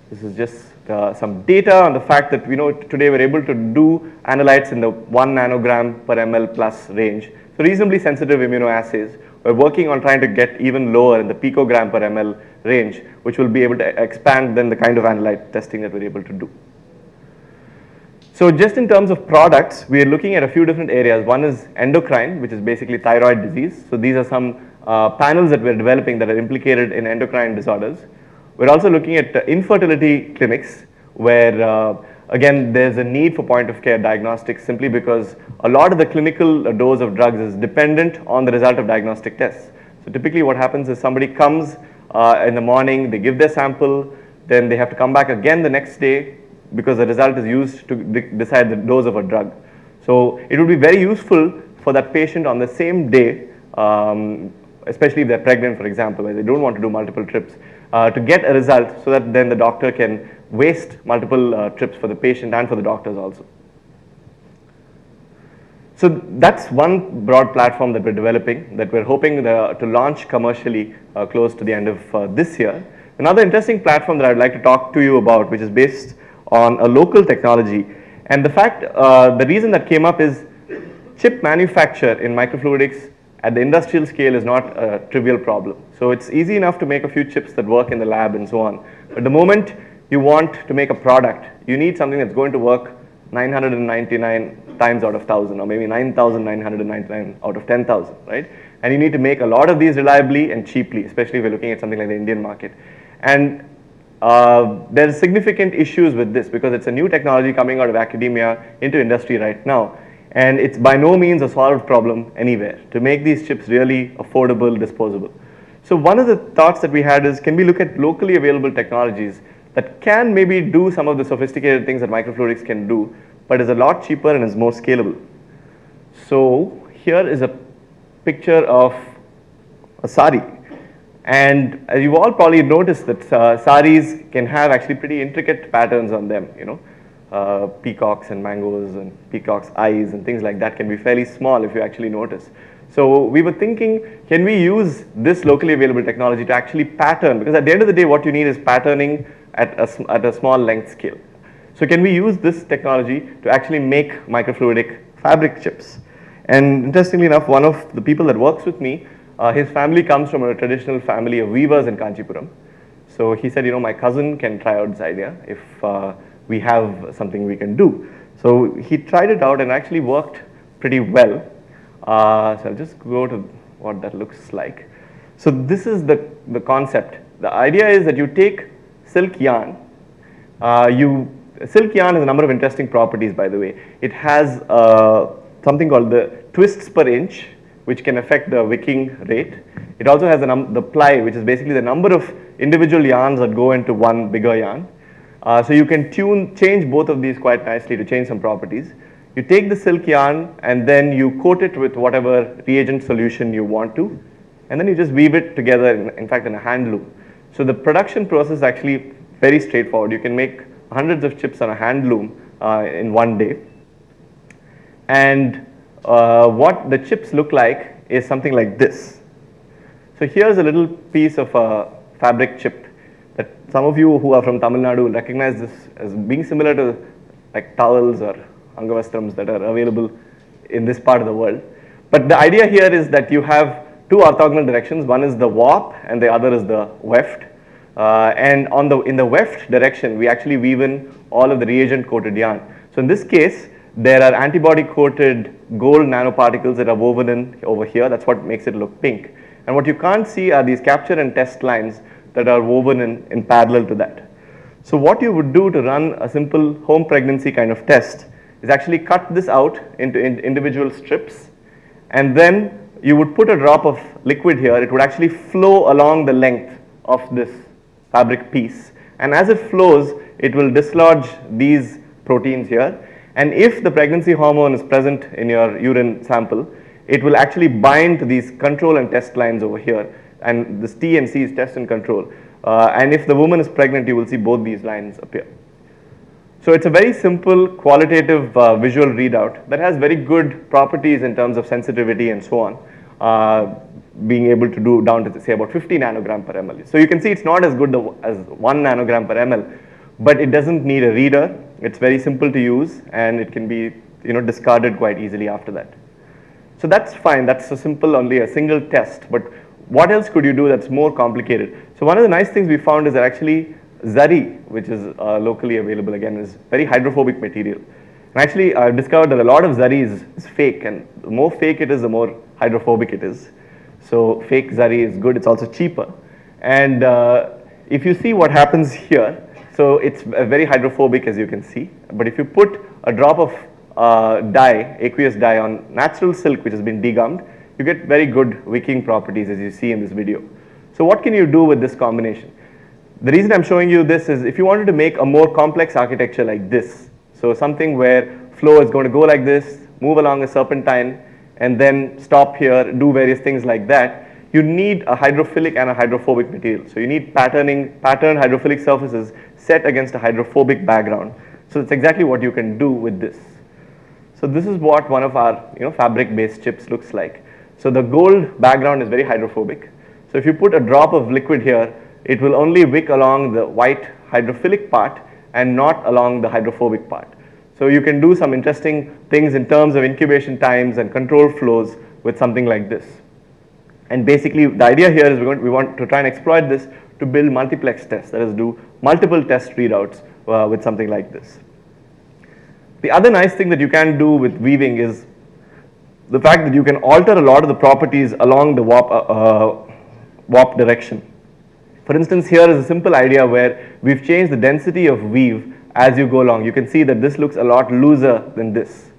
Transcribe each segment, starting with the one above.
This is just some data on the fact that we know today we're able to do analytes in the 1 nanogram per ml plus range. So reasonably sensitive immunoassays. We're working on trying to get even lower in the picogram per ml range, which will be able to expand then the kind of analyte testing that we're able to do. So just in terms of products, we are looking at a few different areas. One is endocrine, which is basically thyroid disease. So these are some panels that we're developing that are implicated in endocrine disorders. We're also looking at infertility clinics where, again, there's a need for point of care diagnostics simply because a lot of the clinical dose of drugs is dependent on the result of diagnostic tests. So typically what happens is somebody comes in the morning, they give their sample, then they have to come back again the next day because the result is used to decide the dose of a drug. So it would be very useful for that patient on the same day, especially if they're pregnant, for example, where they don't want to do multiple trips, to get a result so that then the doctor can waste multiple trips for the patient and for the doctors also. So that's one broad platform that we're developing that we're hoping to launch commercially close to the end of this year. Another interesting platform that I'd like to talk to you about, which is based on a local technology, and the reason that came up is chip manufacture in microfluidics at the industrial scale is not a trivial problem. So it's easy enough to make a few chips that work in the lab and so on. But the moment you want to make a product, you need something that's going to work 999 times out of 1,000, or maybe 9,999 out of 10,000, right? And you need to make a lot of these reliably and cheaply, especially if you're looking at something like the Indian market. And there's significant issues with this because it's a new technology coming out of academia into industry right now. And it's by no means a solved problem anywhere to make these chips really affordable, disposable. So one of the thoughts that we had is, can we look at locally available technologies that can maybe do some of the sophisticated things that microfluidics can do, but is a lot cheaper and is more scalable. So here is a picture of a sari. And as you've all probably noticed that saris can have actually pretty intricate patterns on them, you know. Peacocks and mangoes and peacocks' eyes and things like that can be fairly small if you actually notice. So we were thinking, can we use this locally available technology to actually pattern? Because at the end of the day, what you need is patterning at a small length scale. So can we use this technology to actually make microfluidic fabric chips? And interestingly enough, one of the people that works with me, his family comes from a traditional family of weavers in Kanchipuram. So he said, you know, my cousin can try out this idea if we have something we can do. So he tried it out and actually worked pretty well. So I'll just go to what that looks like. So this is the concept. The idea is that you take silk yarn. Silk yarn has a number of interesting properties, by the way. It has something called the twists per inch, which can affect the wicking rate. It also has the ply, which is basically the number of individual yarns that go into one bigger yarn. So you can change both of these quite nicely to change some properties. You take the silk yarn and then you coat it with whatever reagent solution you want to, and then you just weave it together, in fact, in a hand loom. So the production process is actually very straightforward. You can make hundreds of chips on a hand loom in one day. And what the chips look like is something like this. So here's a little piece of a fabric chip that some of you who are from Tamil Nadu will recognize this as being similar to like towels or angavastrams that are available in this part of the world. But the idea here is that you have two orthogonal directions. One is the warp and the other is the weft. And in the weft direction, we actually weave in all of the reagent coated yarn. So in this case, there are antibody coated gold nanoparticles that are woven in over here. That's what makes it look pink. And what you can't see are these capture and test lines that are woven in parallel to that. So what you would do to run a simple home pregnancy kind of test is actually cut this out into individual strips, and then you would put a drop of liquid here. It would actually flow along the length of this fabric piece, and as it flows, it will dislodge these proteins here, and if the pregnancy hormone is present in your urine sample, it will actually bind to these control and test lines over here, and this T and C is test and control. And if the woman is pregnant, you will see both these lines appear. So it's a very simple qualitative visual readout that has very good properties in terms of sensitivity and so on, being able to do down to say about 50 nanogram per ml. So you can see it's not as good as 1 nanogram per ml, but it doesn't need a reader. It's very simple to use, and it can be discarded quite easily after that. So that's fine. That's a simple, only a single test. But what else could you do that's more complicated? So one of the nice things we found is that actually zari, which is locally available again, is very hydrophobic material. And actually, I've discovered that a lot of zari is fake, and the more fake it is, the more hydrophobic it is. So fake zari is good. It's also cheaper. And if you see what happens here, so it's very hydrophobic, as you can see. But if you put a drop of dye, aqueous dye, on natural silk which has been degummed, you get very good wicking properties, as you see in this video. So what can you do with this combination? The reason I'm showing you this is if you wanted to make a more complex architecture like this, so something where flow is going to go like this, move along a serpentine, and then stop here, do various things like that, you need a hydrophilic and a hydrophobic material. So you need patterned hydrophilic surfaces set against a hydrophobic background. So that's exactly what you can do with this. So this is what one of our fabric-based chips looks like. So the gold background is very hydrophobic. So if you put a drop of liquid here, it will only wick along the white hydrophilic part and not along the hydrophobic part. So you can do some interesting things in terms of incubation times and control flows with something like this. And basically the idea here is we want to try and exploit this to build multiplex tests, that is do multiple test readouts with something like this. The other nice thing that you can do with weaving is the fact that you can alter a lot of the properties along the warp direction. For instance, here is a simple idea where we've changed the density of weave as you go along. You can see that this looks a lot looser than this.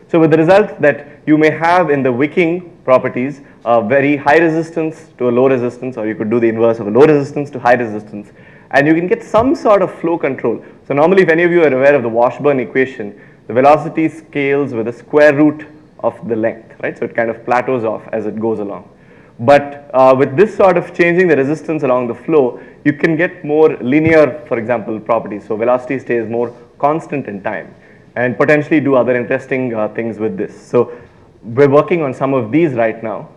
So with the result that you may have in the wicking properties a very high resistance to a low resistance, or you could do the inverse of a low resistance to high resistance, and you can get some sort of flow control. So normally, if any of you are aware of the Washburn equation, the velocity scales with the square root of the length, right? So it kind of plateaus off as it goes along. But with this sort of changing the resistance along the flow, you can get more linear, for example, properties. So velocity stays more constant in time, and potentially do other interesting things with this. So we're working on some of these right now.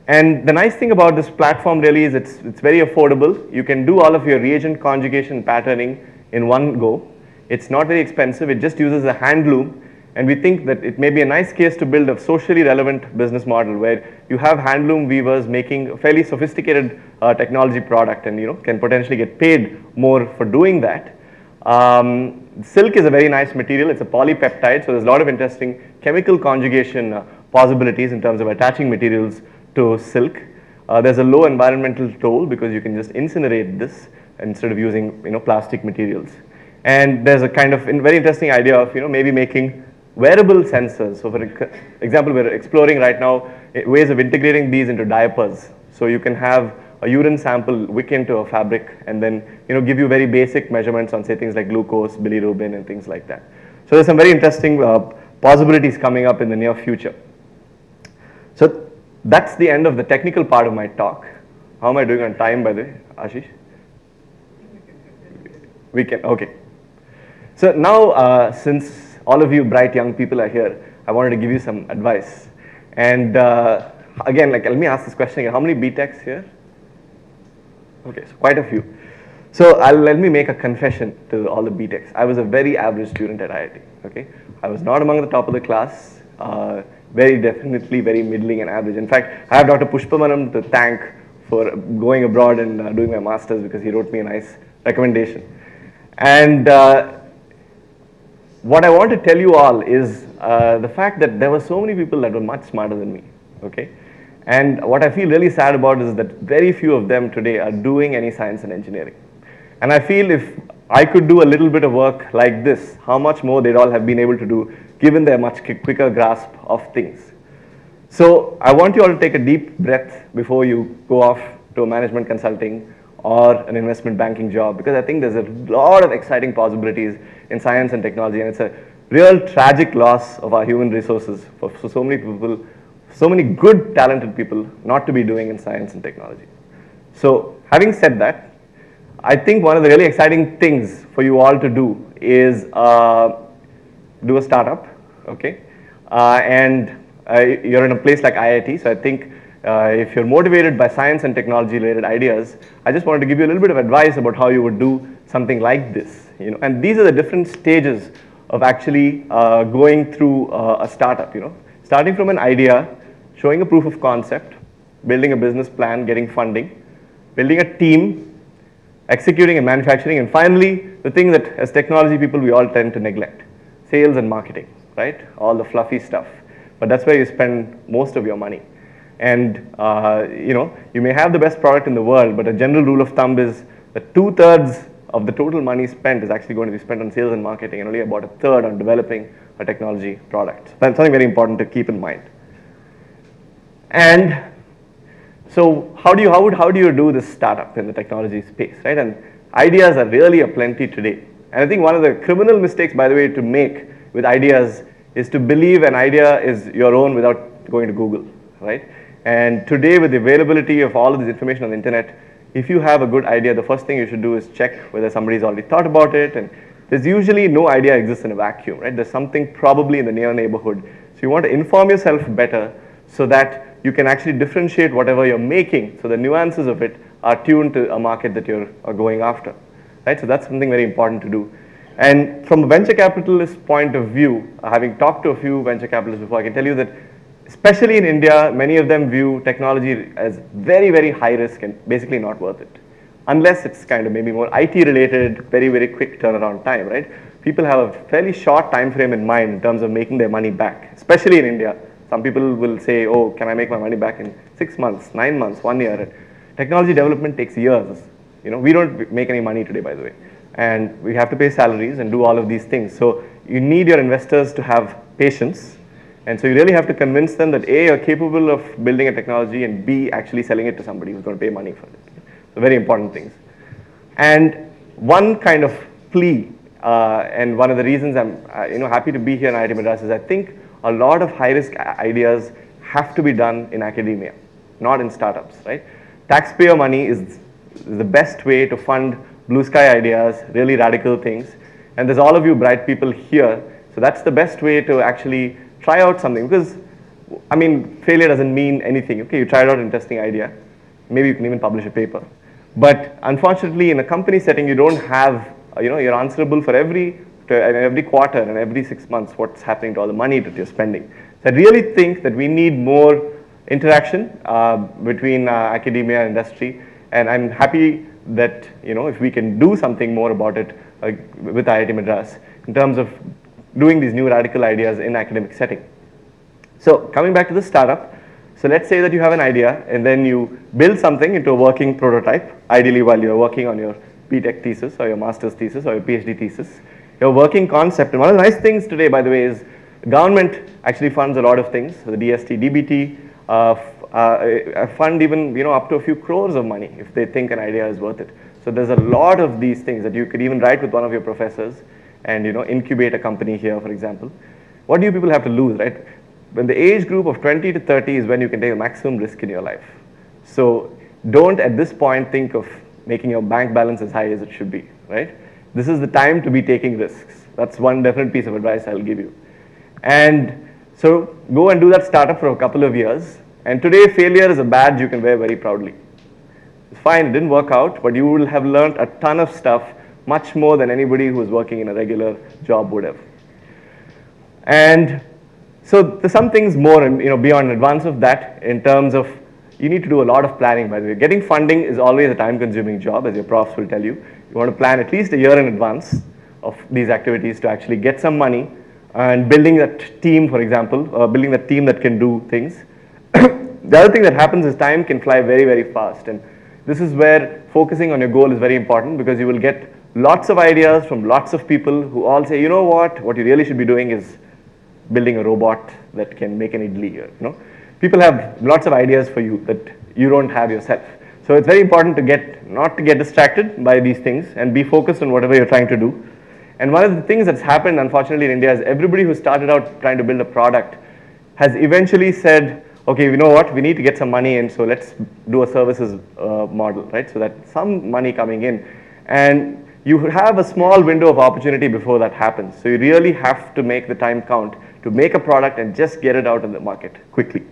And the nice thing about this platform really is it's very affordable. You can do all of your reagent conjugation patterning in one go. It's not very expensive. It just uses a hand loom. And we think that it may be a nice case to build a socially relevant business model where you have hand loom weavers making a fairly sophisticated technology product, and can potentially get paid more for doing that. Silk is a very nice material. It's a polypeptide, so there's a lot of interesting chemical conjugation possibilities in terms of attaching materials to silk. There's a low environmental toll because you can just incinerate this instead of using plastic materials. And there's a kind of very interesting idea of maybe making wearable sensors. So for example, we're exploring right now ways of integrating these into diapers. So you can have a urine sample wick into a fabric and then give you very basic measurements on, say, things like glucose, bilirubin, and things like that. So there's some very interesting possibilities coming up in the near future. So that's the end of the technical part of my talk. How am I doing on time, by the way, Ashish? We can, okay. So now, since all of you bright young people are here, I wanted to give you some advice. And again, let me ask this question again. How many BTechs here? Okay, so quite a few. So let me make a confession to all the BTechs. I was a very average student at IIT, okay? I was not among the top of the class, very definitely very middling and average. In fact, I have Dr. Pushpamanam to thank for going abroad and doing my master's because he wrote me a nice recommendation. And what I want to tell you all is the fact that there were so many people that were much smarter than me, okay? And what I feel really sad about is that very few of them today are doing any science and engineering. And I feel if I could do a little bit of work like this, how much more they'd all have been able to do given their much quicker grasp of things. So I want you all to take a deep breath before you go off to a management consulting or an investment banking job, because I think there's a lot of exciting possibilities in science and technology, and it's a real tragic loss of our human resources for so many people, so many good, talented people not to be doing in science and technology. So having said that, I think one of the really exciting things for you all to do is do a startup, okay? You're in a place like IIT, so I think if you're motivated by science and technology related ideas, I just wanted to give you a little bit of advice about how you would do something like this. and these are the different stages of actually going through a startup, starting from an idea, showing a proof of concept, building a business plan, getting funding, building a team, executing and manufacturing, and finally, the thing that as technology people we all tend to neglect, sales and marketing, right? All the fluffy stuff. But that's where you spend most of your money. And you may have the best product in the world, but a general rule of thumb is that 2/3 of the total money spent is actually going to be spent on sales and marketing, and only about 1/3 on developing a technology product. That's something very important to keep in mind. And so how do you do this startup in the technology space, right? And ideas are really aplenty today. And I think one of the criminal mistakes, by the way, to make with ideas is to believe an idea is your own without going to Google, right? And today, with the availability of all of this information on the internet, if you have a good idea, the first thing you should do is check whether somebody's already thought about it. And there's usually no idea exists in a vacuum, right? There's something probably in the near neighborhood. So you want to inform yourself better so that you can actually differentiate whatever you're making, so the nuances of it are tuned to a market that you're going after, right? So that's something very important to do. And from a venture capitalist point of view, having talked to a few venture capitalists before, I can tell you that especially in India, many of them view technology as very, very high risk and basically not worth it. Unless it's kind of maybe more IT related, very, very quick turnaround time, right? People have a fairly short time frame in mind in terms of making their money back, especially in India. Some people will say, oh, can I make my money back in 6 months, 9 months, 1 year? Technology development takes years. We don't make any money today, by the way. And we have to pay salaries and do all of these things. So you need your investors to have patience. And so you really have to convince them that A, you're capable of building a technology, and B, actually selling it to somebody who's going to pay money for it. So very important things. And one kind of plea, and one of the reasons I'm happy to be here in IIT Madras is I think a lot of high-risk ideas have to be done in academia, not in startups, right? Taxpayer money is the best way to fund blue sky ideas, really radical things. And there's all of you bright people here, so that's the best way to actually try out something, because, failure doesn't mean anything. Okay, you tried out an interesting idea, maybe you can even publish a paper. But unfortunately, in a company setting, you don't have, you're answerable for every quarter and every 6 months what's happening to all the money that you're spending. So I really think that we need more interaction between academia and industry, and I'm happy that if we can do something more about it with IIT Madras in terms of doing these new radical ideas in academic setting. So coming back to the startup, so let's say that you have an idea and then you build something into a working prototype, ideally while you're working on your BTech thesis or your master's thesis or your PhD thesis. Your working concept, and one of the nice things today, by the way, is the government actually funds a lot of things. So the DST, DBT fund even up to a few crores of money if they think an idea is worth it. So there's a lot of these things that you could even write with one of your professors and incubate a company here, for example. What do you people have to lose, right? When the age group of 20 to 30 is when you can take the maximum risk in your life. So don't at this point think of making your bank balance as high as it should be, right? This is the time to be taking risks. That's one definite piece of advice I'll give you. And so go and do that startup for a couple of years. And today, failure is a badge you can wear very proudly. It's fine, it didn't work out, but you will have learned a ton of stuff, much more than anybody who is working in a regular job would have. And so there's some things more, beyond advance of that, in terms of you need to do a lot of planning, by the way. Getting funding is always a time-consuming job, as your profs will tell you. You want to plan at least a year in advance of these activities to actually get some money and building that team, for example, building that team that can do things. The other thing that happens is time can fly very, very fast. And this is where focusing on your goal is very important, because you will get lots of ideas from lots of people who all say, what you really should be doing is building a robot that can make an idli. People have lots of ideas for you that you don't have yourself. So it's very important to not to get distracted by these things and be focused on whatever you're trying to do. And one of the things that's happened, unfortunately, in India is everybody who started out trying to build a product has eventually said, okay, you know what, we need to get some money in, so let's do a services model, right? So that some money coming in. And you have a small window of opportunity before that happens. So you really have to make the time count to make a product and just get it out in the market quickly.